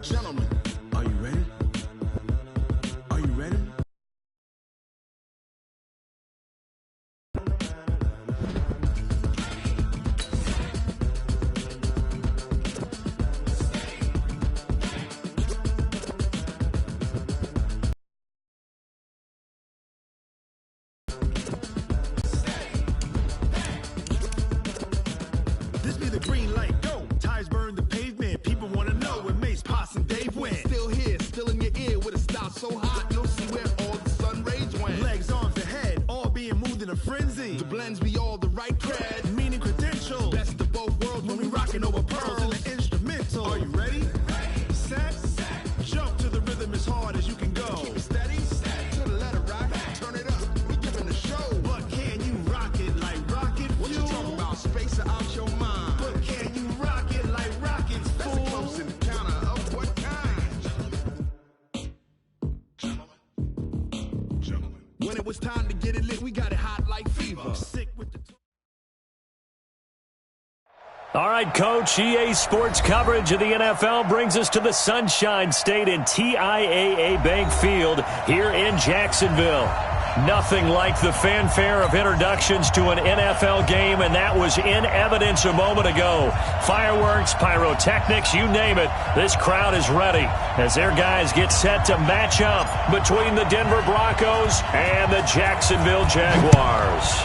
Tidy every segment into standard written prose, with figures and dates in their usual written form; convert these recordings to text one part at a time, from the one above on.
Gentlemen, are you ready? Are you ready? This be the green light, go! Tires burn the pavement, people wanna know where Mace, Poss, and Dave went. Still here, still in your ear, with a style so hot, you'll see where all the sun rays went. Legs, arms, and head, all being moved in a frenzy. The blends be all the right cred, meaning credentials. Best of both worlds when we rockin' over pearls in the instrumental. Are you ready? Set, jump to the rhythm as hard as you can go. Keep it steady, to the letter right, turn it up, we giving the show. But can you rock it like rocket fuel? What you talking about, space or out your mind? But can you rock it like rockets, fool? That's a close encounter of what kind? Gentlemen. When it was time to get it lit, we got it hot like fever. I'm sick with the... All right, Coach, EA Sports coverage of the NFL brings us to the Sunshine State in TIAA Bank Field here in Jacksonville. Nothing like the fanfare of introductions to an NFL game, and that was in evidence a moment ago. Fireworks, pyrotechnics, you name it, this crowd is ready as their guys get set to match up between the Denver Broncos and the Jacksonville Jaguars.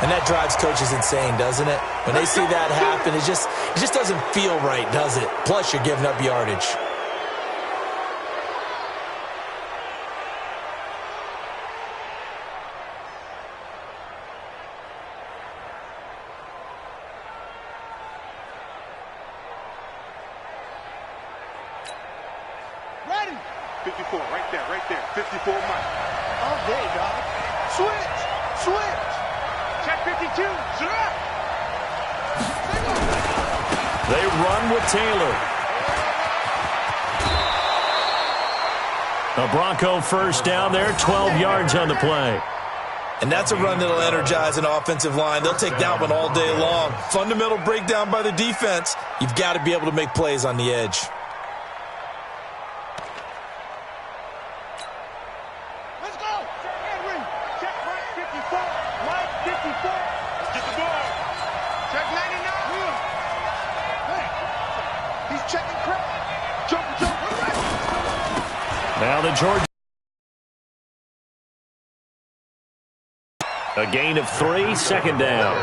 And that drives coaches insane, doesn't it? When they see that happen, it just doesn't feel right, does it? Plus, you're giving up yardage. Ready? 54, right there. 54 Mike. All day, dog. Switch. Check 52. They run with Taylor. A Bronco first down there, 12 yards on the play. And that's a run that'll energize an offensive line. They'll take that one all day long. Fundamental breakdown by the defense. You've got to be able to make plays on the edge. Let's go. Check Henry. Check right 54. Mike 54. Let's get the ball. Check 99. Hey. He's checking crap. Jump. Now the Georgia. A gain of 3, second down.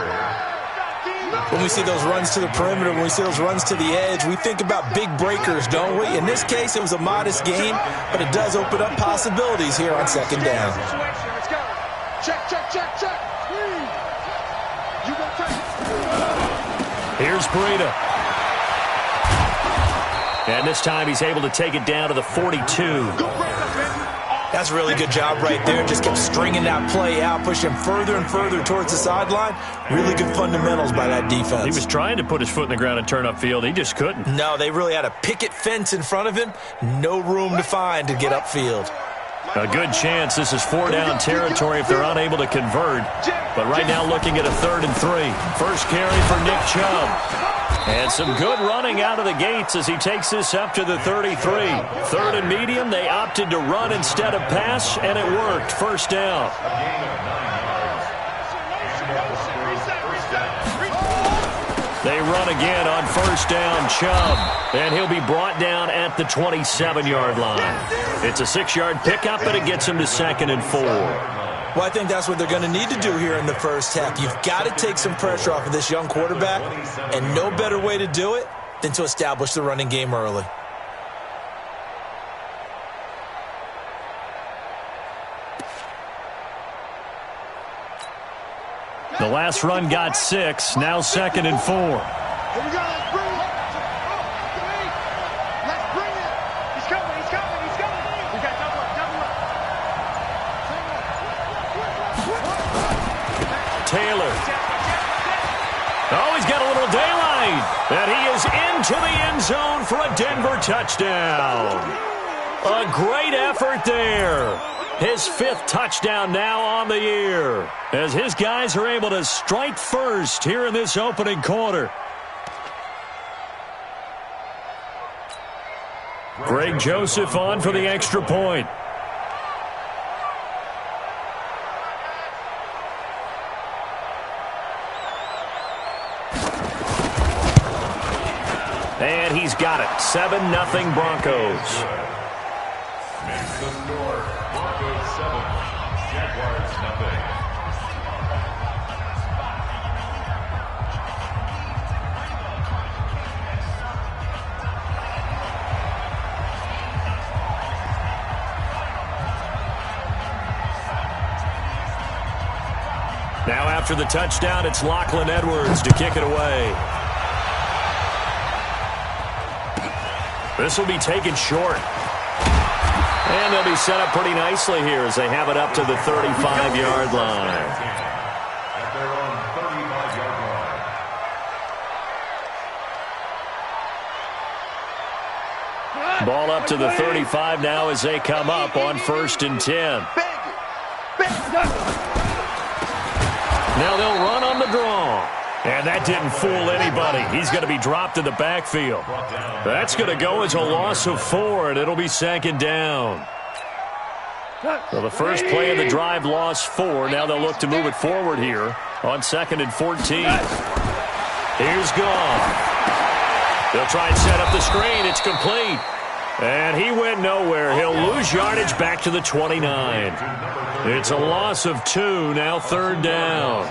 When we see those runs to the perimeter, when we see those runs to the edge, we think about big breakers, don't we? In this case, it was a modest gain, but it does open up possibilities here on second down. Let's go. Check. You gonna take it. Here's Breida. And this time he's able to take it down to the 42. That's a really good job right there. Just kept stringing that play out, pushing further and further towards the sideline. Really good fundamentals by that defense. He was trying to put his foot in the ground and turn upfield. He just couldn't. No, they really had a picket fence in front of him. No room to find to get upfield. A good chance this is 4-down territory if they're unable to convert. But right now looking at a 3rd and 3. First carry for Nick Chubb. And some good running out of the gates as he takes this up to the 33. 3rd and medium, they opted to run instead of pass, and it worked. First down. They run again on first down, Chubb. And he'll be brought down at the 27-yard line. It's a 6-yard pickup, but it gets him to 2nd and 4. Well, I think that's what they're going to need to do here in the first half. You've got to take some pressure off of this young quarterback, and no better way to do it than to establish the running game early. The last run got 6, now 2nd and 4. Here we go. Let's bring it. Let's bring it. He's coming. We got double up. Taylor. Oh, he's got a little daylight. And he is into the end zone for a Denver touchdown. A great effort there. His 5th touchdown now on the year as his guys are able to strike first here in this opening quarter. Greg Joseph on for the extra point. And he's got it. 7-0 Broncos. Makes the score. Broncos 7, Jaguars 0. Now after the touchdown, it's Lachlan Edwards to kick it away. This will be taken short. And they'll be set up pretty nicely here as they have it up to the 35-yard line. At their own 35-yard line. Ball up to the 35 now as they come up on 1st and 10. Now they'll run on the draw. And that didn't fool anybody. He's going to be dropped in the backfield. That's going to go as a loss of 4, and it'll be 2nd down. So the first play of the drive lost 4. Now they'll look to move it forward here on 2nd and 14. Here's Goff. They'll try and set up the screen. It's complete. And he went nowhere. He'll lose yardage back to the 29. It's a loss of 2, now 3rd down.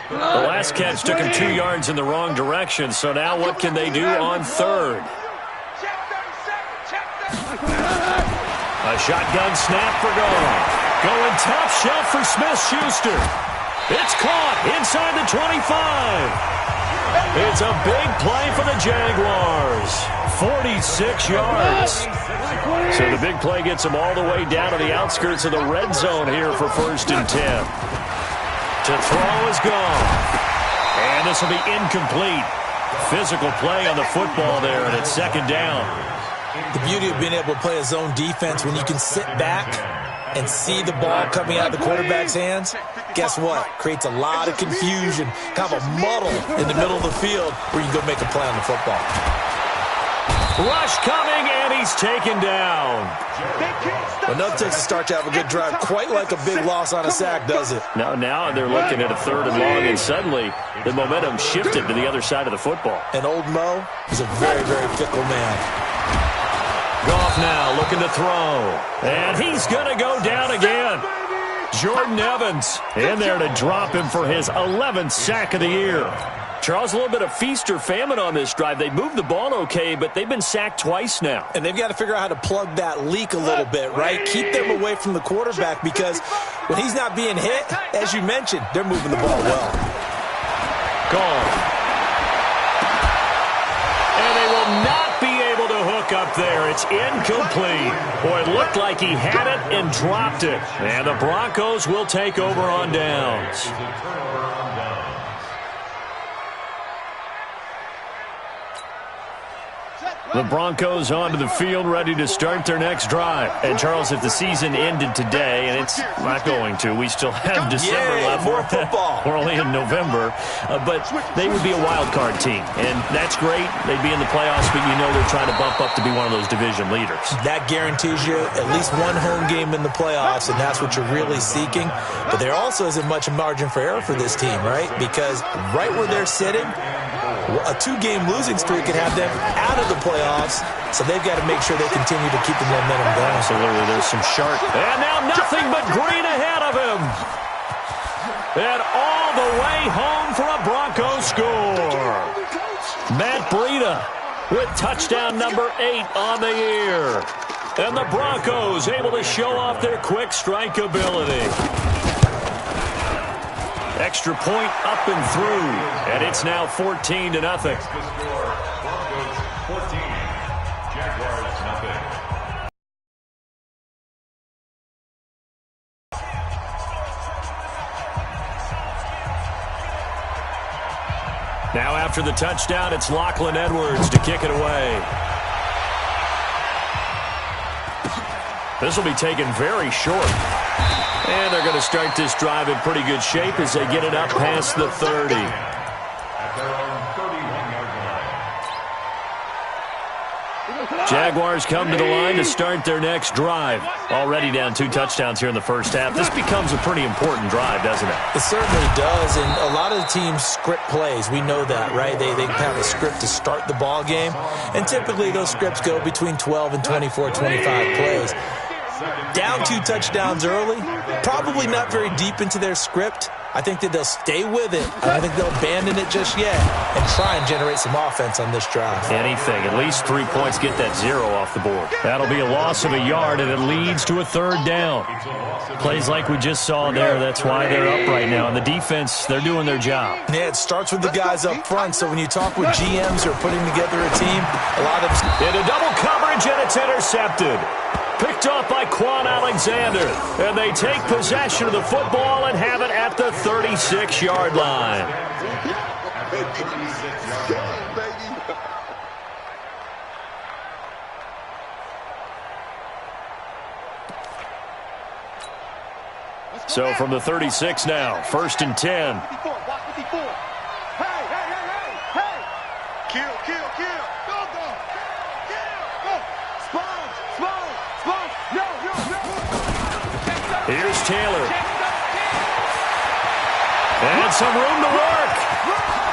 The last catch took him 2 yards in the wrong direction, so now what can they do on 3rd? A shotgun snap for Goff. Going top shelf for Smith-Schuster. It's caught inside the 25. It's a big play for the Jaguars. 46 yards. So the big play gets them all the way down to the outskirts of the red zone here for 1st and 10. To throw is gone. And this will be incomplete. Physical play on the football there, and it's 2nd down. The beauty of being able to play a zone defense when you can sit back and see the ball coming out of the quarterback's hands, guess what? Creates a lot of confusion, kind of a muddle in the middle of the field where you can go make a play on the football. Rush coming, and he's taken down. Enough takes a start to have a good drive, quite like a big loss on a sack, does it? Now they're looking at a 3rd and long, and suddenly the momentum shifted to the other side of the football. And old Mo is a very, very fickle man. Goff now looking to throw. And he's going to go down again. Jordan Evans in there to drop him for his 11th sack of the year. Charles, a little bit of feast or famine on this drive. They moved the ball okay, but they've been sacked twice now. And they've got to figure out how to plug that leak a little bit, right? Keep them away from the quarterback because when he's not being hit, as you mentioned, they're moving the ball well. Gone. And they will not be able to hook up there. It's incomplete. Boy, it looked like he had it and dropped it. And the Broncos will take over on downs. The Broncos onto the field, ready to start their next drive. And, Charles, if the season ended today, and it's not going to, we still have December left. More football. We're only in November. But they would be a wild card team. And that's great. They'd be in the playoffs, but you know they're trying to bump up to be one of those division leaders. That guarantees you at least one home game in the playoffs, and that's what you're really seeking. But there also isn't much margin for error for this team, right? Because right where they're sitting, a 2-game losing streak could have them out of the playoffs, so they've got to make sure they continue to keep the momentum going. Absolutely, there's some sharp. And now nothing but green ahead of him. And all the way home for a Broncos score. Matt Breida with touchdown number 8 on the year. And the Broncos able to show off their quick strike ability. Extra point up and through, and it's now 14-0. Broncos 14, Jaguars 0. Now after the touchdown, it's Lachlan Edwards to kick it away. This will be taken very short. And they're going to start this drive in pretty good shape as they get it up past the 30. At their own 31-yard Jaguars come to the line to start their next drive. Already down 2 touchdowns here in the first half. This becomes a pretty important drive, doesn't it? It certainly does, and a lot of the teams script plays. We know that, right? They have a script to start the ball game, and typically those scripts go between 12 and 24, 25 plays. Down 2 touchdowns early, probably not very deep into their script. I think that they'll stay with it. I don't think they'll abandon it just yet and try and generate some offense on this drive. Anything. At least 3 points, get that 0 off the board. That'll be a loss of a yard, and it leads to a 3rd down. Plays like we just saw there. That's why they're up right now. And the defense, they're doing their job. Yeah, it starts with the guys up front. So when you talk with GMs who are putting together a team, a lot of them... Into double coverage, and it's intercepted. Picked off by Quan Alexander. And they take possession of the football and have it at the 36-yard line. So from the 36 now, 1st and 10. Kill. Here's Taylor. And some room to work.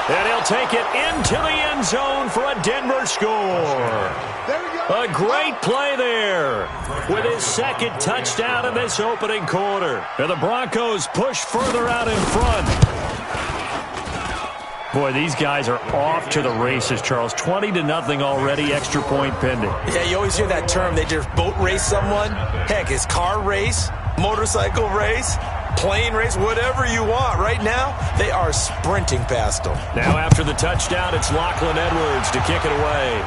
And he'll take it into the end zone for a Denver score. A great play there with his 2nd touchdown in this opening quarter. And the Broncos push further out in front. Boy, these guys are off to the races, Charles. 20-0 already, extra point pending. Yeah, you always hear that term. They just boat race someone. Heck, it's car race, motorcycle race, plane race, whatever you want. Right now, they are sprinting past them. Now after the touchdown, it's Lachlan Edwards to kick it away.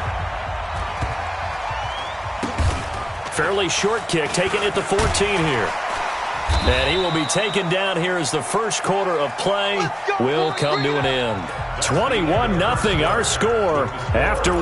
Fairly short kick, taken at the 14 here. And he will be taken down here as the first quarter of play will come to an end. 21-0 our score after 1.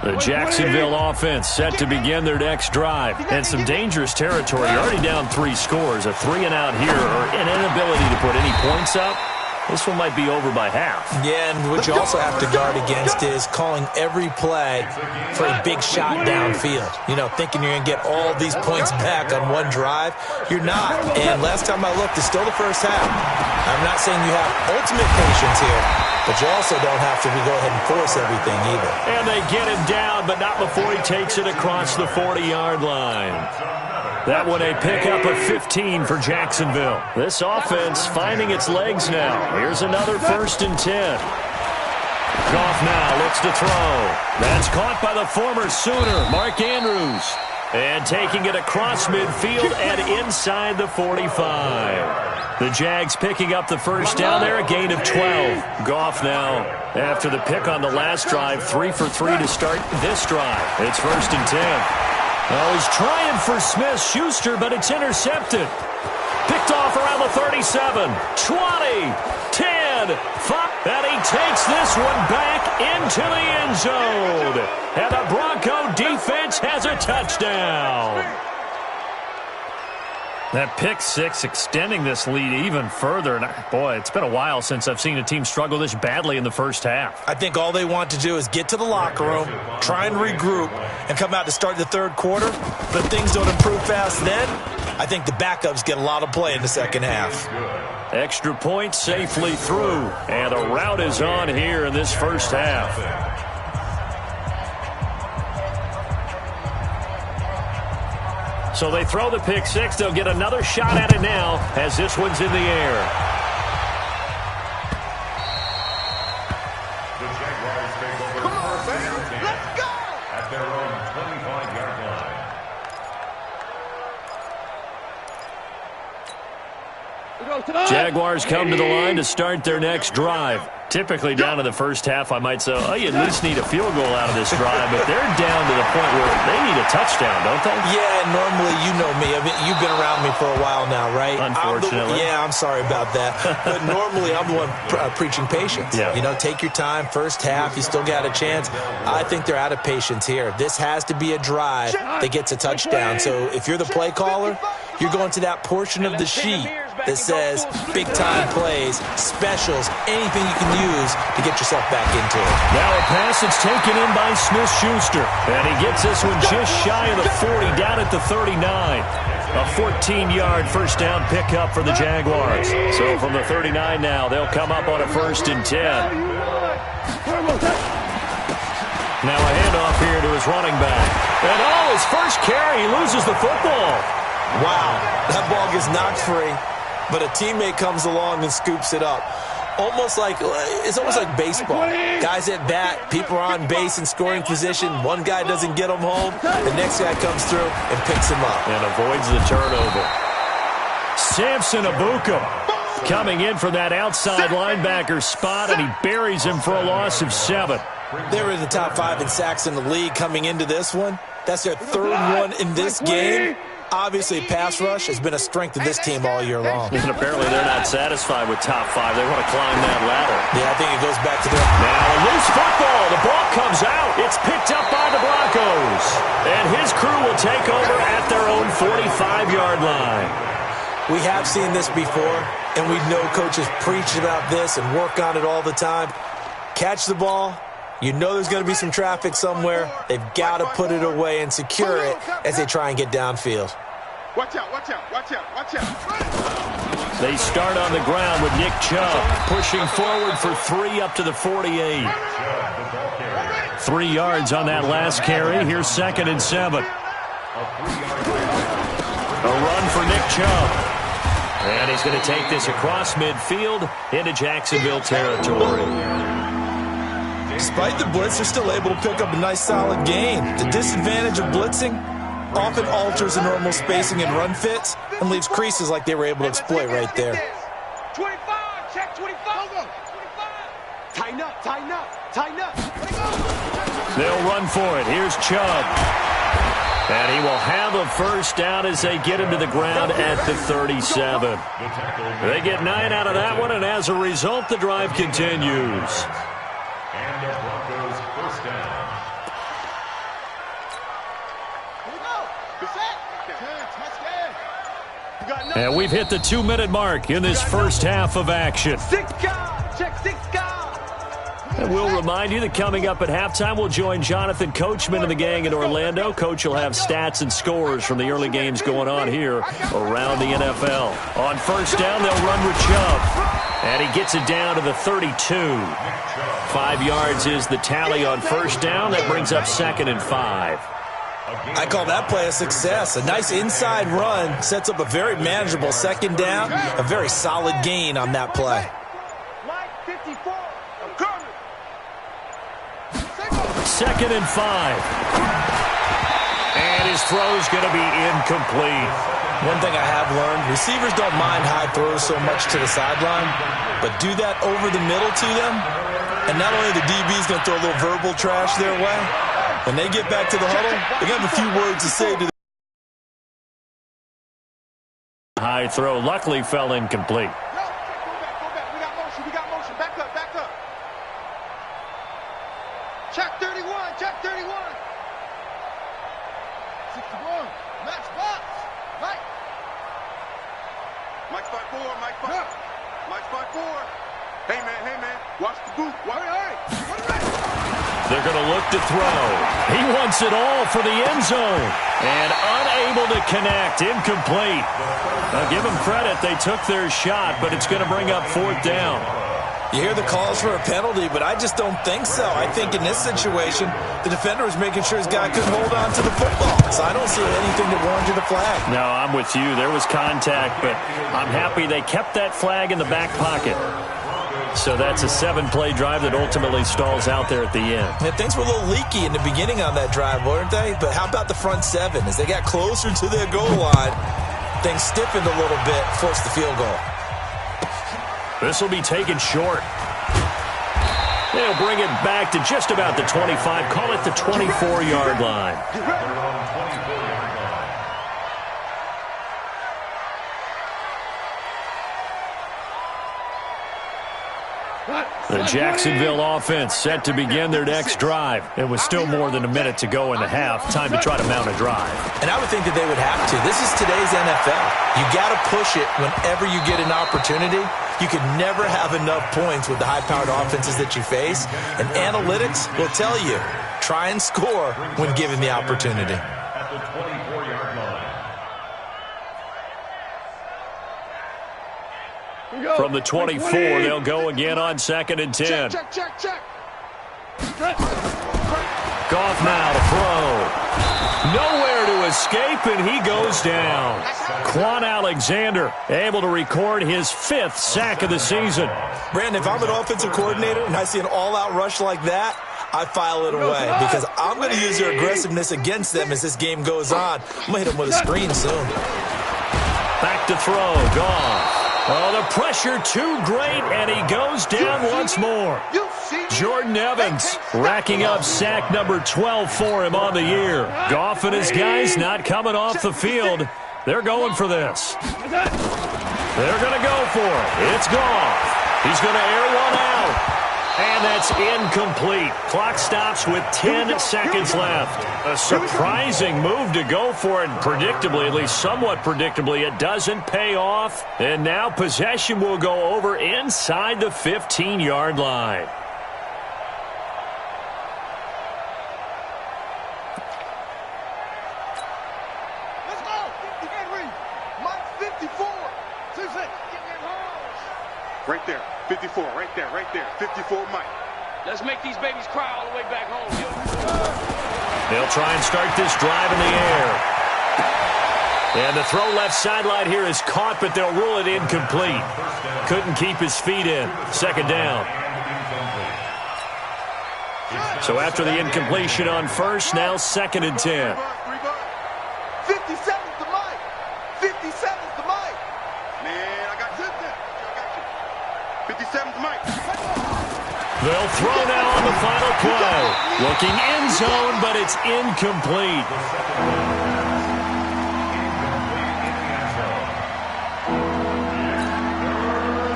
The Jacksonville offense set to begin their next drive. And some dangerous territory. You're already down 3 scores. A 3-and-out here or an inability to put any points up. This one might be over by half. Yeah, and what you also have to guard against is calling every play for a big shot downfield. You know, thinking you're going to get all these points back on one drive. You're not. And last time I looked, it's still the first half. I'm not saying you have ultimate patience here, but you also don't have to go ahead and force everything either. And they get him down, but not before he takes it across the 40-yard line. That one a pickup of 15 for Jacksonville. This offense finding its legs now. Here's another 1st and 10. Goff now looks to throw. That's caught by the former Sooner, Mark Andrews. And taking it across midfield and inside the 45. The Jags picking up the first down there, a gain of 12. Goff now, after the pick on the last drive, 3 for 3 to start this drive. It's 1st and 10. Oh, he's trying for Smith-Schuster, but it's intercepted. Picked off around the 37, 20, 10, 5. And he takes this one back into the end zone. And the Bronco defense has a touchdown. That pick 6 extending this lead even further. And boy, it's been a while since I've seen a team struggle this badly in the first half. I think all they want to do is get to the locker room, try and regroup, and come out to start the 3rd quarter. But things don't improve fast then. I think the backups get a lot of play in the 2nd half. Extra point safely through. And the route is on here in this first half. So they throw the pick 6. They'll get another shot at it now as this one's in the air. The Jaguars take over. Come on, man. Let's go. At their own 25-yard line. Jaguars come to the line to start their next drive. Typically down in the first half, I might say, oh, you at least need a field goal out of this drive, but they're down to the point where they need a touchdown, don't they? Yeah, normally, you know me. I mean, you've been around me for a while now, right? Unfortunately. I'm sorry about that. But normally, I'm the one preaching patience. Yeah. You know, take your time. First half, you still got a chance. I think they're out of patience here. This has to be a drive that gets a touchdown. So if you're the play caller, you're going to that portion of the sheet that says big-time plays, specials, anything you can use to get yourself back into it. Now a pass that's taken in by Smith-Schuster. And he gets this one just shy of the 40, down at the 39. A 14-yard first down pickup for the Jaguars. So from the 39 now, they'll come up on a 1st and 10. Now a handoff here to his running back. And his first carry, he loses the football. Wow, that ball gets knocked free, but a teammate comes along and scoops it up. It's almost like baseball. Guys at bat, people are on base in scoring position. One guy doesn't get him home. The next guy comes through and picks him up. And avoids the turnover. Samson Abukum coming in from that outside linebacker spot, and he buries him for a loss of 7. They were in the top 5 in sacks in the league coming into this one. That's their 3rd one in this game. Obviously, pass rush has been a strength of this team all year long. And apparently they're not satisfied with top 5. They want to climb that ladder. Yeah, I think it goes back to their... Now a loose football. The ball comes out. It's picked up by the Broncos. And his crew will take over at their own 45-yard line. We have seen this before, and we know coaches preach about this and work on it all the time. Catch the ball. You know there's going to be some traffic somewhere. They've got to put it away and secure it as they try and get downfield. Watch out, watch out, watch out, watch out. They start on the ground with Nick Chubb pushing forward for 3 up to the 48. 3 yards on that last carry. Here's 2nd and 7. A run for Nick Chubb. And he's going to take this across midfield into Jacksonville territory. Despite the blitz, they're still able to pick up a nice solid gain. The disadvantage of blitzing often alters the normal spacing and run fits and leaves creases like they were able to exploit right there. 25, check 25. 25. Tighten up, tighten up, tighten up. They'll run for it. Here's Chubb. And he will have a first down as they get him to the ground at the 37. They get 9 out of that one, and as a result, the drive continues. And the Broncos first down. And we've hit the 2-minute mark in this first half of action. 6 guard, check 6 guard. And we'll remind you that coming up at halftime, we'll join Jonathan Coachman and the gang in Orlando. Coach will have stats and scores from the early games going on here around the NFL. On first down, they'll run with Chubb. And he gets it down to the 32. 5 yards is the tally on first down. That brings up 2nd and 5. I call that play a success. A nice inside run sets up a very manageable 2nd down. A very solid gain on that play. Line 54, I'm coming. 2nd and 5. And his throw's going to be incomplete. One thing I have learned, receivers don't mind high throws so much to the sideline, but do that over the middle to them, and not only the DB's going to throw a little verbal trash their way, when they get back to the huddle, they're going to have a few words to say to them. High throw luckily fell incomplete. Go back. We got motion. Back up. Check 31, check 31. 61, match box. Mike. Mike 5-4, Mike 5-4. Hey, man. Watch the boot. Hurry. They're going to look to throw. He wants it all for the end zone. And unable to connect. Incomplete. Now give them credit. They took their shot, but it's going to bring up 4th down. You hear the calls for a penalty, but I just don't think so. I think in this situation, the defender was making sure his guy couldn't hold on to the football. So I don't see anything that warranted a flag. No, I'm with you. There was contact, but I'm happy they kept that flag in the back pocket. So that's a 7-play drive that ultimately stalls out there at the end. And things were a little leaky in the beginning on that drive, weren't they? But how about the front 7? As they got closer to their goal line, things stiffened a little bit, forced the field goal. This will be taken short. They'll bring it back to just about the 25. Call it the 24-yard line. The Jacksonville offense set to begin their next drive. It was still more than a minute to go in the half. Time to try to mount a drive. And I would think that they would have to. This is today's NFL. You got to push it whenever you get an opportunity. You can never have enough points with the high-powered offenses that you face. And analytics will tell you, try and score when given the opportunity. At the 24-yard line. From the 24, they'll go again on 2nd and 10. Check. Goff now to throw. Nowhere to escape, and he goes down. Quan Alexander able to record his 5th sack of the season. Brandon, if I'm an offensive coordinator and I see an all-out rush like that, I file it away because I'm going to use their aggressiveness against them as this game goes on. I'm going to hit them with a screen soon. Back to throw. Goff. Oh, the pressure too great, and he goes down once more. Jordan Evans racking up sack number 12 for him on the year. Goff and his guys not coming off the field. They're going for this. They're going to go for it. It's Goff. He's going to air one out. And that's incomplete. Clock stops with 10 seconds left. A surprising move to go for it. Predictably, at least somewhat predictably, it doesn't pay off. And now possession will go over inside the 15-yard line. Let's go. Henry. Mike 54. Right there. 54, right there. 54, Mike. Let's make these babies cry all the way back home, yo. They'll try and start this drive in the air. And the throw left sideline here is caught, but they'll rule it incomplete. Couldn't keep his feet in. 2nd down. So after the incompletion on 1st, now 2nd and 10. 57's the Mike. 57's the Mike. Man, I got you. 57's Mike. They'll throw now on the final play. Looking end zone, but it's incomplete.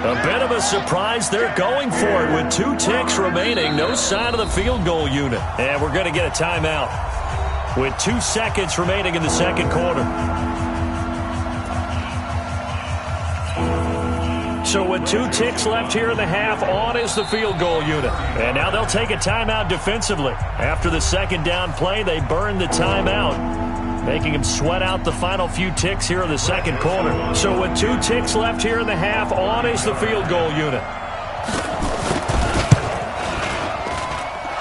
A bit of a surprise. They're going for it with 2 ticks remaining. No sign of the field goal unit. And we're going to get a timeout with 2 seconds remaining in the 2nd quarter. So with 2 ticks left here in the half, on is the field goal unit. And now they'll take a timeout defensively. After the 2nd down play, they burn the timeout, making them sweat out the final few ticks here in the 2nd quarter. So with 2 ticks left here in the half, on is the field goal unit.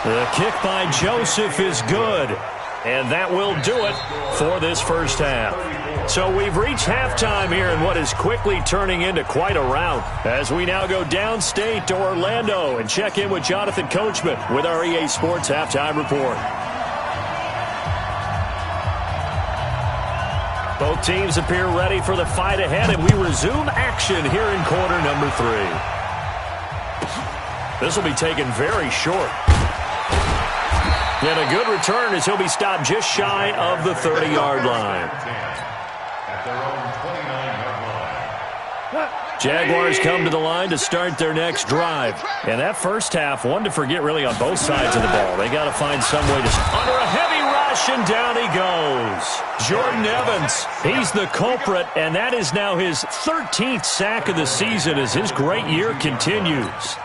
The kick by Joseph is good. And that will do it for this first half. So we've reached halftime here in what is quickly turning into quite a rout as we now go downstate to Orlando and check in with Jonathan Coachman with our EA Sports Halftime Report. Both teams appear ready for the fight ahead, and we resume action here in quarter number 3. This will be taken very short. And a good return as he'll be stopped just shy of the 30-yard line. At their own 29-yard line. Jaguars come to the line to start their next drive. And that first half, one to forget really on both sides of the ball. They got to find some way to... Under a heavy rush, and down he goes. Jordan Evans, he's the culprit, and that is now his 13th sack of the season as his great year continues.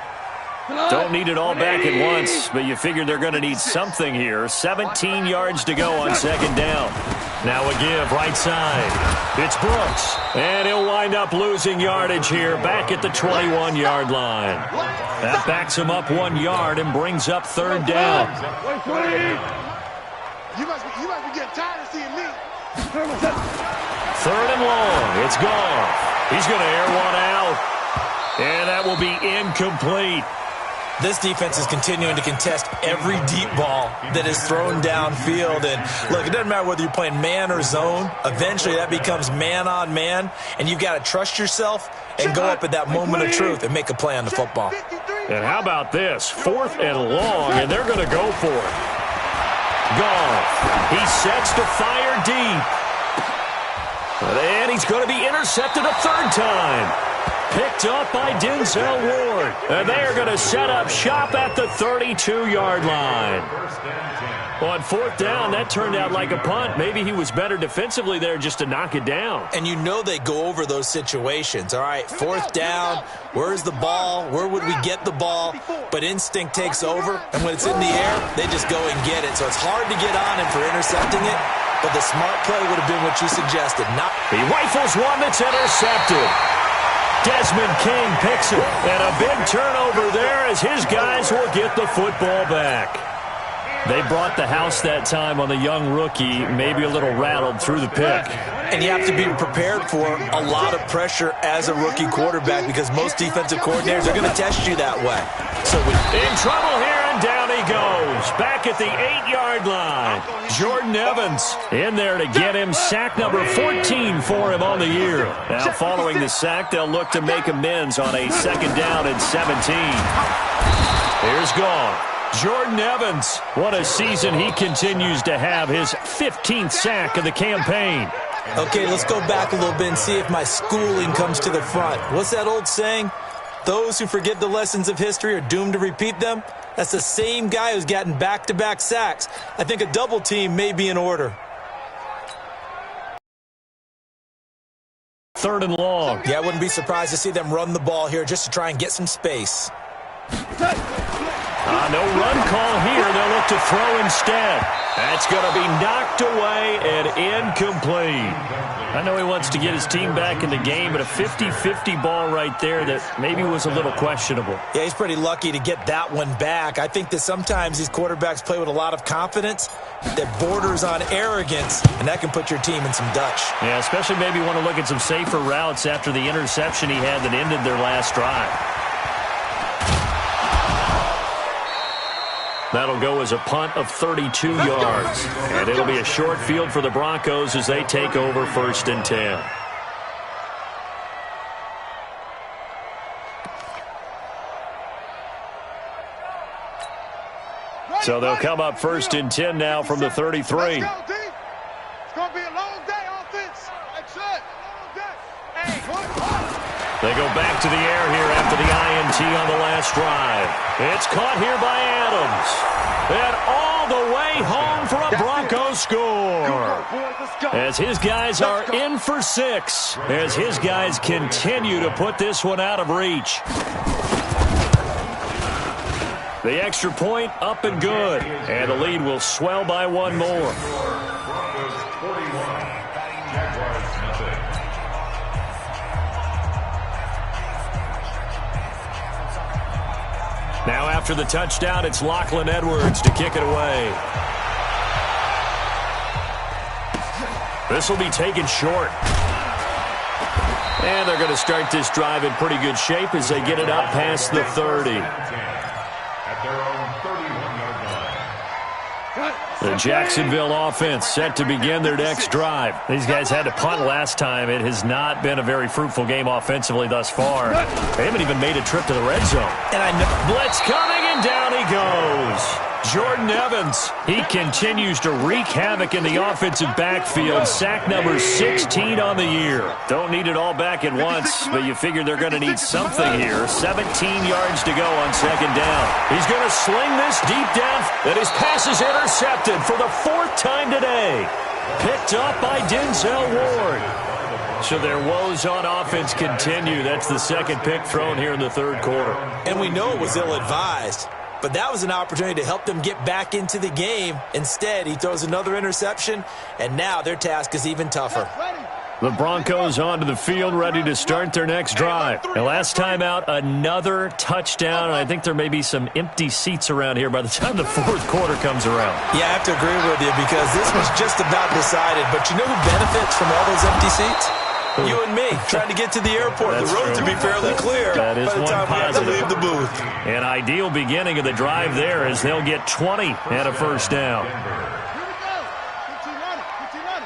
Don't need it all back at once, but you figure they're going to need something here. 17 yards to go on 2nd down. Now a give, right side. It's Brooks, and he'll wind up losing yardage here back at the 21-yard line. That backs him up 1 yard and brings up 3rd down. You must be getting tired of seeing me. 3rd and long. It's Goff. He's going to air one out, and that will be incomplete. This defense is continuing to contest every deep ball that is thrown downfield. And look, it doesn't matter whether you're playing man or zone. Eventually that becomes man on man, and you've got to trust yourself and go up at that moment of truth and make a play on the football. And how about this? 4th and long, and they're going to go for it. Goff. He sets to fire deep. And he's going to be intercepted a 3rd time. picked up by Denzel Ward. And they are going to set up shop at the 32-yard line. On fourth down, that turned out like a punt. Maybe he was better defensively there just to knock it down. And you know they go over those situations. All right, fourth down, where's the ball? Where would we get the ball? But instinct takes over, and when it's in the air, they just go and get it. So it's hard to get on him for intercepting it, but the smart play would have been what you suggested. He rifles one that's intercepted. Desmond King picks it, and a big turnover there as his guys will get the football back. They brought the house that time on the young rookie, maybe a little rattled through the pick. And you have to be prepared for a lot of pressure as a rookie quarterback because most defensive coordinators are going to test you that way. So in trouble here, and down he goes. Back at the 8-yard line. Jordan Evans in there to get him sack number 14 for him on the year. Now following the sack, they'll look to make amends on a 2nd down and 17. Here's gone. Jordan Evans, what a season he continues to have, his 15th sack of the campaign. Okay, let's go back a little bit and see if my schooling comes to the front. What's that old saying? Those who forget the lessons of history are doomed to repeat them. That's the same guy who's gotten back-to-back sacks. I think a double team may be in order. 3rd and long. Yeah, I wouldn't be surprised to see them run the ball here just to try and get some space. No run call here. They'll look to throw instead. That's going to be knocked away and incomplete. I know he wants to get his team back in the game, but a 50-50 ball right there that maybe was a little questionable. Yeah, he's pretty lucky to get that one back. I think that sometimes these quarterbacks play with a lot of confidence that borders on arrogance, and that can put your team in some Dutch. Yeah, especially maybe want to look at some safer routes after the interception he had that ended their last drive. That'll go as a punt of 32 yards. And it'll be a short field for the Broncos as they take over 1st and 10. So they'll come up 1st and 10 now from the 33. It's going to be a long day, offense. That's it. They go back to the air here after the INT on the last drive. It's caught here by Adams. And all the way home for a Broncos score. As his guys are in for 6. As his guys continue to put this one out of reach. The extra point up and good. And the lead will swell by one more. Now after the touchdown, it's Lachlan Edwards to kick it away. This will be taken short. And they're going to start this drive in pretty good shape as they get it up past the 30. At their own 31-yard line. The Jacksonville offense set to begin their next drive. These guys had to punt last time. It has not been a very fruitful game offensively thus far. They haven't even made a trip to the red zone. And I know blitz coming, and down he goes. Jordan Evans, he continues to wreak havoc in the offensive backfield. Sack number 16 on the year. Don't need it all back at once, but you figure they're going to need something here. 17 yards to go on 2nd down. He's going to sling this deep down, and his pass is intercepted for the 4th time today. Picked up by Denzel Ward. So their woes on offense continue. That's the 2nd pick thrown here in the 3rd quarter. And we know it was ill-advised. But that was an opportunity to help them get back into the game. Instead, he throws another interception, and now their task is even tougher. The Broncos onto the field, ready to start their next drive. And last time out, another touchdown. And I think there may be some empty seats around here by the time the 4th quarter comes around. Yeah, I have to agree with you because this was just about decided. But you know who benefits from all those empty seats? You and me, trying to get to the airport. The road to be fairly clear that is by the time we have to leave the booth. An ideal beginning of the drive there as they'll get 20 and a 1st down. Here we go. 15-90.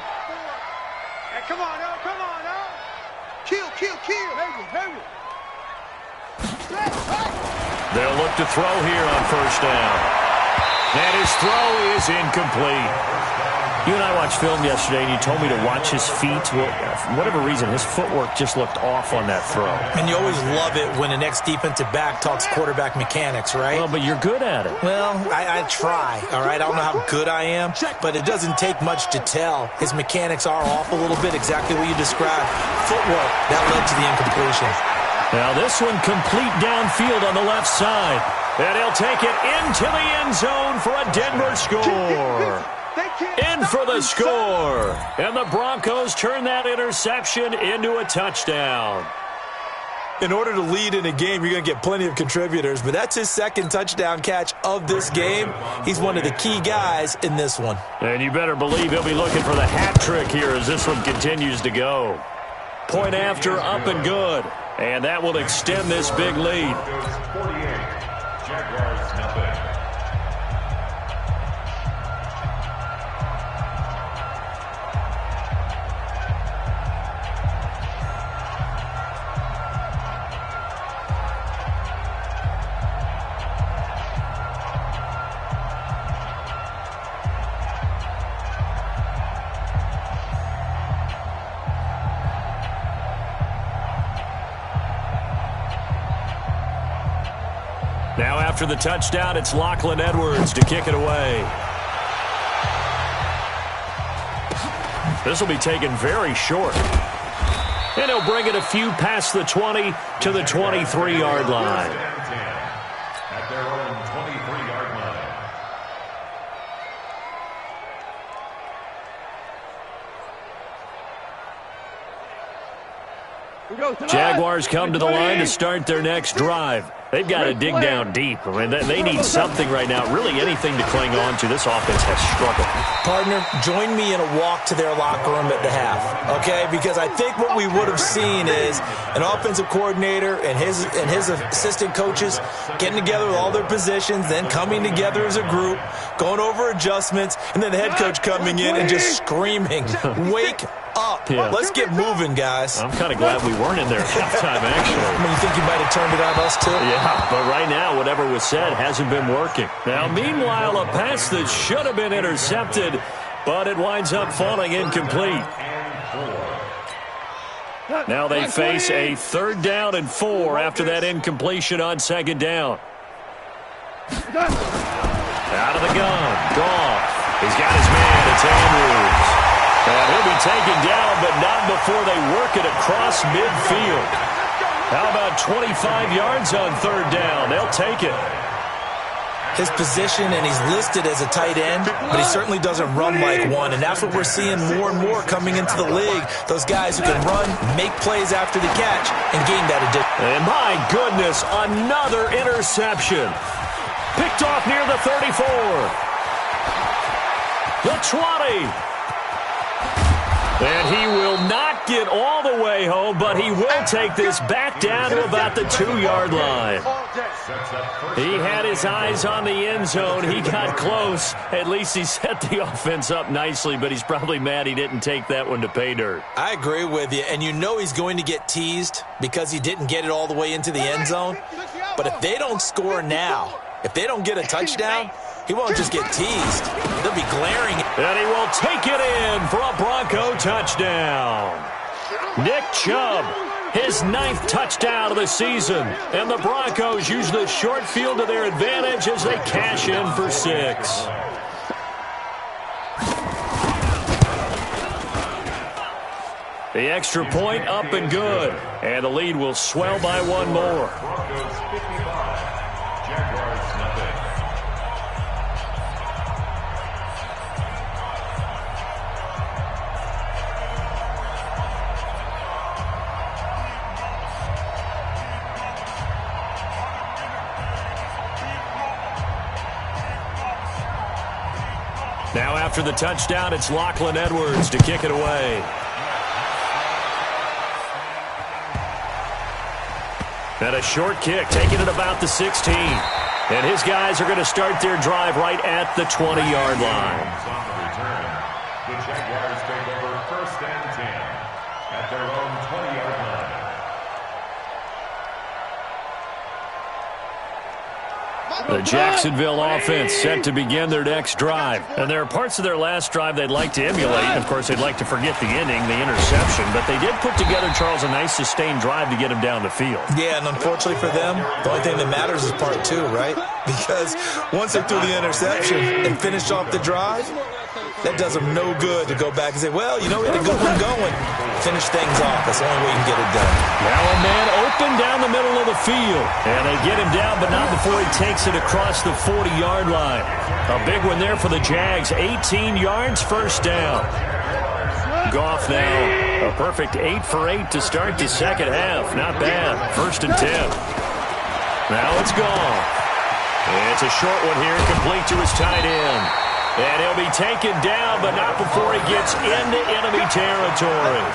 Hey, come on, now. Kill. Hurry. They'll look to throw here on 1st down. And his throw is incomplete. You and I watched film yesterday, and you told me to watch his feet. Well, for whatever reason, his footwork just looked off on that throw. And you always love it when an ex-defensive back talks quarterback mechanics, right? Well, but you're good at it. Well, I try, all right? I don't know how good I am, but it doesn't take much to tell. His mechanics are off a little bit, exactly what you described. Footwork, that led to the incompletion. Now this one complete downfield on the left side. And he'll take it into the end zone for a Denver score. In for the score. And the Broncos turn that interception into a touchdown. In order to lead in a game, you're going to get plenty of contributors, but that's his second touchdown catch of this game. He's one of the key guys in this one. And you better believe he'll be looking for the hat trick here as this one continues to go. Point after, up and good. And that will extend this big lead. 48, Jaguars nothing. Now after the touchdown, it's Lachlan Edwards to kick it away. This will be taken very short. And he'll bring it a few past the 20 to the 23-yard line. At their own 23-yard line. Jaguars come to the line to start their next drive. They've got to dig down deep. I mean, they need something right now, really anything to cling on to. This offense has struggled. Partner, join me in a walk to their locker room at the half, okay? Because I think what we would have seen is an offensive coordinator and his assistant coaches getting together with all their positions, then coming together as a group, going over adjustments, and then the head coach coming in and just screaming, wake up. Yeah. Let's get moving, guys. I'm kind of glad we weren't in there at halftime, actually. I mean, you think you might have turned it on us, too? Yeah, but right now, whatever was said hasn't been working. Now, meanwhile, a pass that should have been intercepted, but it winds up falling incomplete. Now they face a 3rd down and 4 after that incompletion on 2nd down. Out of the gun, Goff. He's got his man, it's Andrews. And he'll be taken down, but not before they work it across midfield. How about 25 yards on 3rd down? They'll take it. His position, and he's listed as a tight end, but he certainly doesn't run like one, and that's what we're seeing more and more coming into the league. Those guys who can run, make plays after the catch, and gain that addition. And my goodness, another interception. Picked off near the 34. The 20. And he will not get all the way home, but he will take this back down to about the 2-yard line. He had his eyes on the end zone. He got close. At least he set the offense up nicely, but he's probably mad he didn't take that one to pay dirt. I agree with you, and you know he's going to get teased because he didn't get it all the way into the end zone. But if they don't score now, if they don't get a touchdown, he won't just get teased. They'll be glaring. And he will take it in for a Bronco touchdown. Nick Chubb, his 9th touchdown of the season. And the Broncos use the short field to their advantage as they cash in for 6. The extra point up and good. And the lead will swell by 1 more. Broncos 55, Jaguars nothing. Now after the touchdown, it's Lachlan Edwards to kick it away. And a short kick, taking it about the 16. And his guys are going to start their drive right at the 20-yard line. On the return, the Jaguars take over 1st and 10 at their own 20-yard line. The Jacksonville offense set to begin their next drive. And there are parts of their last drive they'd like to emulate. Of course, they'd like to forget the inning, the interception. But they did put together, Charles, a nice sustained drive to get him down the field. Yeah, and unfortunately for them, the only thing that matters is part two, right? Because once they threw the interception and finished off the drive, that does them no good to go back and say, well, you know, we had a good one going. Finish things off. That's the only way you can get it done. Now a man open down the middle of the field. And they get him down, but not before he takes it across the 40-yard line. A big one there for the Jags. 18 yards, first down. Goff now, a perfect 8 for 8 to start the second half. Not bad. 1st and 10. Now it's Goff. It's a short one here, complete to his tight end. And he'll be taken down, but not before he gets into enemy territory.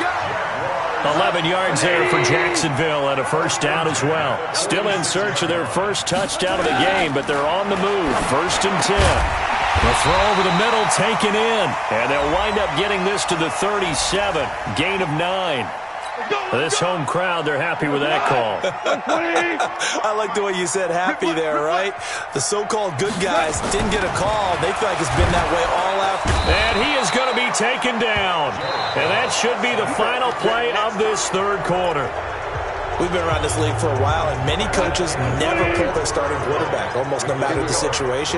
11 yards there for Jacksonville and a first down as well. Still in search of their first touchdown of the game, but they're on the move. 1st and 10. The throw over the middle taken in, and they'll wind up getting this to the 37. Gain of 9. This home crowd, they're happy with that call. I like the way you said happy there, right? The so-called good guys didn't get a call. They feel like it's been that way all after. And he is going to be taken down. And that should be the final play of this third quarter. We've been around this league for a while, and many coaches never pull their starting quarterback, almost no matter the situation.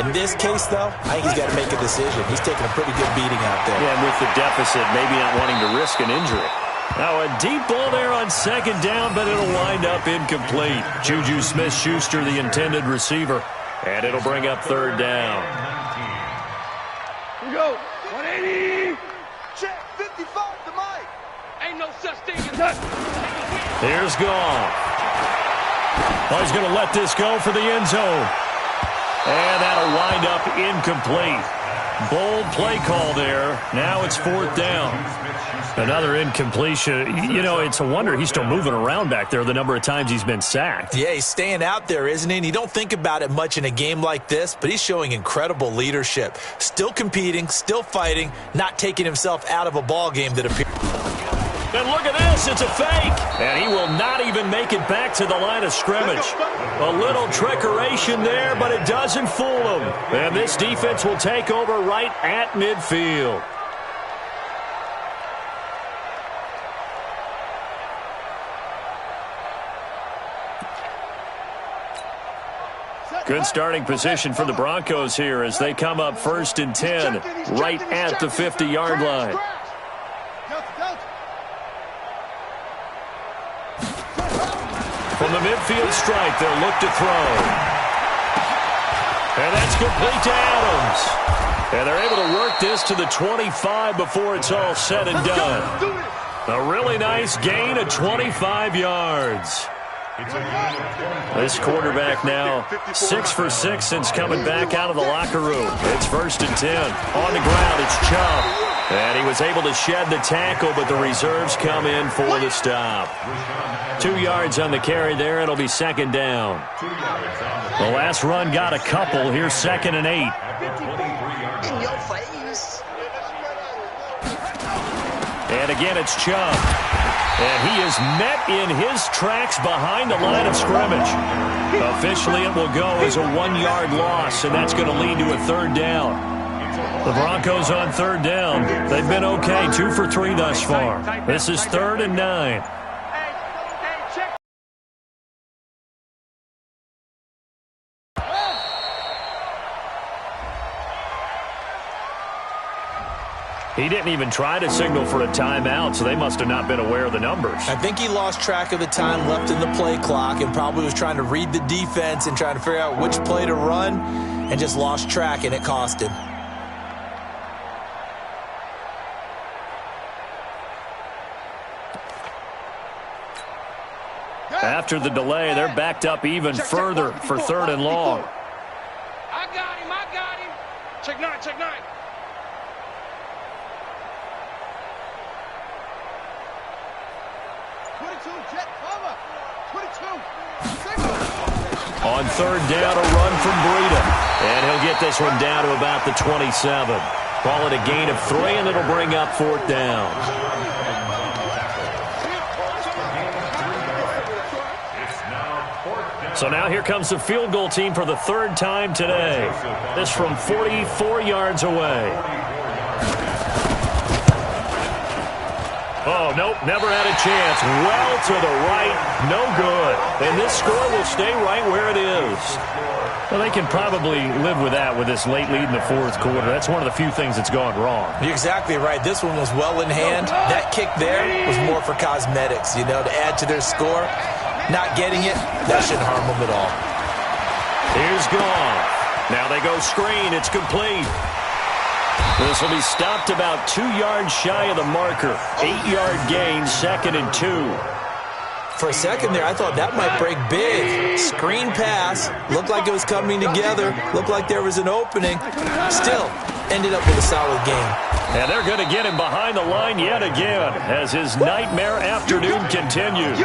In this case, though, I think he's got to make a decision. He's taking a pretty good beating out there. Yeah, and with the deficit, maybe not wanting to risk an injury. Now a deep ball there on second down, but it'll wind up incomplete. Juju Smith-Schuster, the intended receiver. And it'll bring up third down. Here we go. 180. Check 55 to Mike. Ain't no such thing as that. Here's Goff. Oh, he's going to let this go for the end zone. And that'll wind up incomplete. Bold play call there. Now it's 4th down. Another incompletion. You know, it's a wonder he's still moving around back there the number of times he's been sacked. Yeah, he's staying out there, isn't he? And you don't think about it much in a game like this, but he's showing incredible leadership. Still competing, still fighting, not taking himself out of a ball game that appears. And look at this, it's a fake. And he will not even make it back to the line of scrimmage. A little trickeration there, but it doesn't fool him. And this defense will take over right at midfield. Good starting position for the Broncos here as they come up 1st and 10, right at the 50-yard line. From the midfield stripe, they'll look to throw. And that's complete to Adams. And they're able to work this to the 25 before it's all said and done. A really nice gain of 25 yards. This quarterback now 6 for 6 since coming back out of the locker room. It's 1st and 10. On the ground, it's Chubb. And he was able to shed the tackle, but the reserves come in for the stop. 2 yards on the carry there. It'll be 2nd down. The last run got a couple. Here's 2nd and 8. In your face. And again, it's Chubb. And he is met in his tracks behind the line of scrimmage. Officially, it will go as a 1-yard loss, and that's going to lead to a 3rd down. The Broncos on 3rd down. They've been okay, 2 for 3 thus far. This is 3rd and 9. He didn't even try to signal for a timeout, so they must have not been aware of the numbers. I think he lost track of the time left in the play clock and probably was trying to read the defense and trying to figure out which play to run and just lost track, and it cost him. After the delay, they're backed up even further for 3rd and long. I got him. Check 9. 22, jet cover. 22. On 3rd down, a run from Breida. And he'll get this one down to about the 27. Call it a gain of 3, and it'll bring up 4th down. So now here comes the field goal team for the third time today. This from 44 yards away. Oh, nope, never had a chance. Well to the right, no good. And this score will stay right where it is. Well, they can probably live with that with this late lead in the fourth quarter. That's one of the few things that's gone wrong. You're exactly right. This one was well in hand. That kick there was more for cosmetics, to add to their score. Not getting it, that shouldn't harm them at all. Here's Goff. Now they go screen. It's complete. This will be stopped about 2 yards shy of the marker. 8-yard gain, 2nd and 2. For a second there, I thought that might break big. Screen pass. Looked like it was coming together. Looked like there was an opening. Still, ended up with a solid game. And they're going to get him behind the line yet again as his nightmare afternoon continues.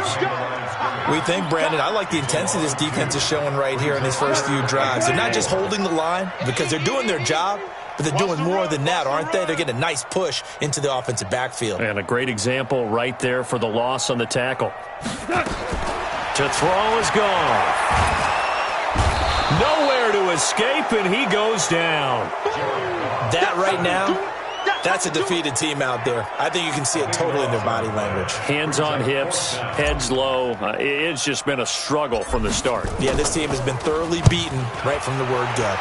We think, Brandon, I like the intensity this defense is showing right here in his first few drives. They're not just holding the line because they're doing their job, but they're doing more than that, aren't they? They're getting a nice push into the offensive backfield. And a great example right there for the loss on the tackle. To throw is gone. Nowhere to escape, and he goes down. That right now, that's a defeated team out there. I think you can see it totally in their body language. Hands on hips, heads low. It's just been a struggle from the start. Yeah, this team has been thoroughly beaten right from the word go.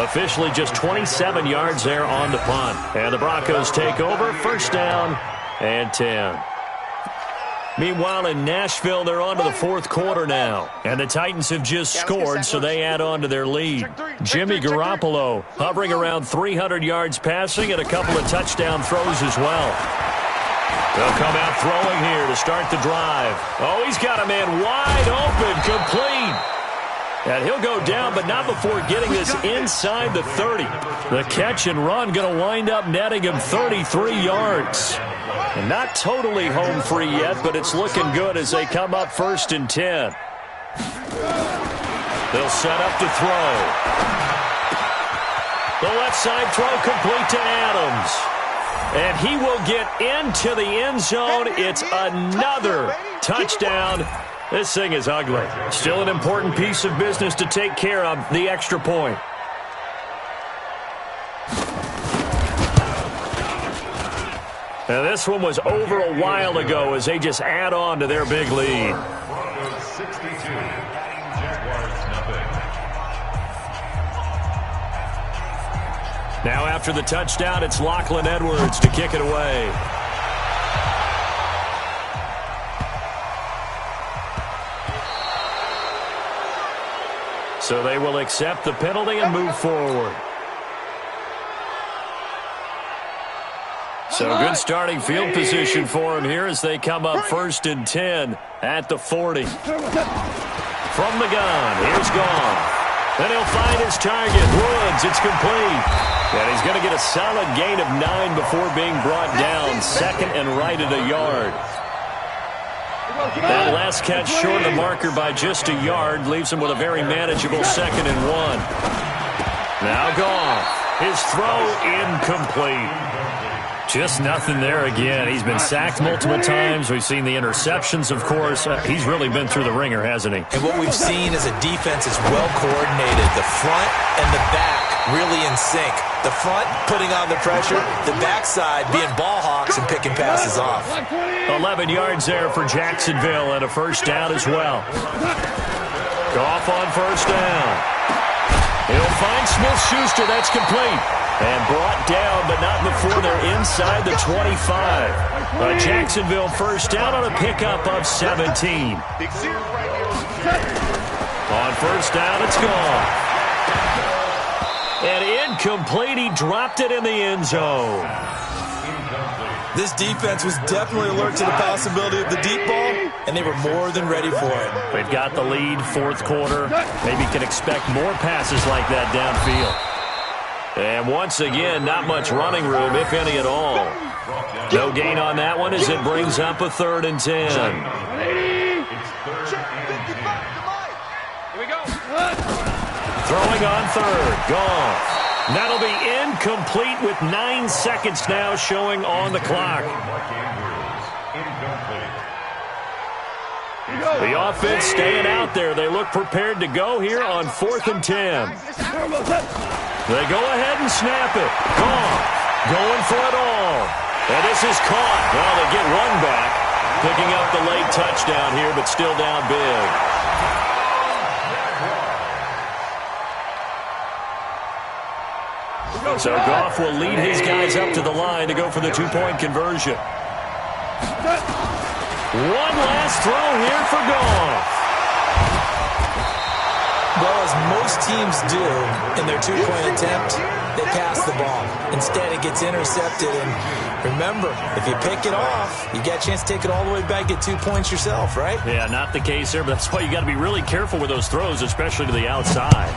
Officially just 27 yards there on the punt. And the Broncos take over, 1st down and 10. Meanwhile, in Nashville, they're on to the fourth quarter now. And the Titans have just scored, so they add on to their lead. Jimmy Garoppolo hovering around 300 yards passing and a couple of touchdown throws as well. They'll come out throwing here to start the drive. Oh, he's got a man wide open, complete. And he'll go down, but not before getting this inside the 30. The catch and run going to wind up netting him 33 yards. And not totally home free yet, but it's looking good as they come up 1st and 10. They'll set up to throw. The left side throw complete to Adams. And he will get into the end zone. It's another touchdown. This thing is ugly. Still an important piece of business to take care of, the extra point. Now this one was over a while ago as they just add on to their big lead. 62, Jaguars nothing. Now after the touchdown, it's Lachlan Edwards to kick it away. So they will accept the penalty and move forward. So good starting field position for him here as they come up 1st and 10 at the 40. From the gun, here's Goff. Then he'll find his target, Woods. It's complete. And he's going to get a solid gain of 9 before being brought down. 2nd and right at a yard. That last catch short of the marker by just a yard leaves him with a very manageable 2nd and 1. Now Goff. His throw incomplete. Just nothing there again. He's been sacked multiple times. We've seen the interceptions, of course. He's really been through the ringer, hasn't he? And what we've seen is a defense that's well coordinated. The front and the back really in sync. The front putting on the pressure, the backside being ball hawks and picking passes off. 11 yards there for Jacksonville and a 1st down as well. Goff on 1st down. He'll find Smith-Schuster. That's complete. And brought down, but not before they're inside the 25. A Jacksonville 1st down on a pickup of 17. On 1st down, it's gone. And incomplete. He dropped it in the end zone. This defense was definitely alert to the possibility of the deep ball, and they were more than ready for it. They've got the lead, 4th quarter. Maybe can expect more passes like that downfield. And once again, not much running room, if any at all. No gain on that one as it brings up a 3rd and 10. Here we go. Throwing on 3rd. Goff. That'll be incomplete with 9 seconds now showing on the clock. The offense staying out there. They look prepared to go here on 4th and 10. They go ahead and snap it. Gone. Going for it all. And this is caught. Well, they get one back. Picking up the late touchdown here, but still down big. So Goff will lead his guys up to the line to go for the 2-point conversion. One last throw here for Goff. Well, as most teams do in their 2-point attempt, they pass the ball. Instead, it gets intercepted. And remember, if you pick it off, you get a chance to take it all the way back, get 2 points yourself, right? Yeah, not the case there, but that's why you got to be really careful with those throws, especially to the outside.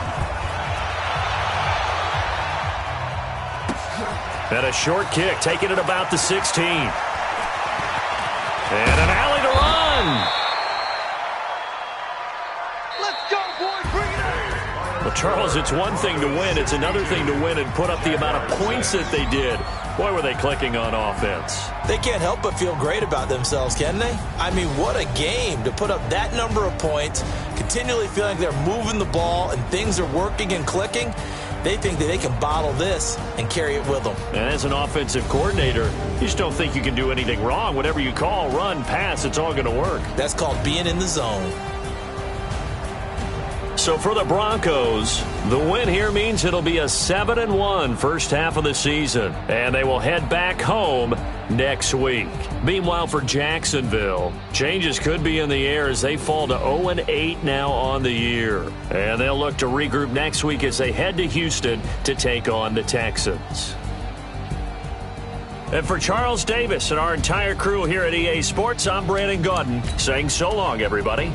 And a short kick, taking it about the 16. And an alley to run. Let's go, boys. Bring it on. Well, Charles, it's one thing to win. It's another thing to win and put up the amount of points that they did. Boy, were they clicking on offense. They can't help but feel great about themselves, can they? I mean, what a game to put up that number of points, continually feeling like they're moving the ball and things are working and clicking. They think that they can bottle this and carry it with them. And as an offensive coordinator, you just don't think you can do anything wrong. Whatever you call, run, pass, it's all going to work. That's called being in the zone. So for the Broncos, the win here means it'll be a 7-1 first half of the season, and they will head back home next week. Meanwhile, for Jacksonville, changes could be in the air as they fall to 0-8 now on the year. And they'll look to regroup next week as they head to Houston to take on the Texans. And for Charles Davis and our entire crew here at EA Sports, I'm Brandon Gaudin saying so long, everybody.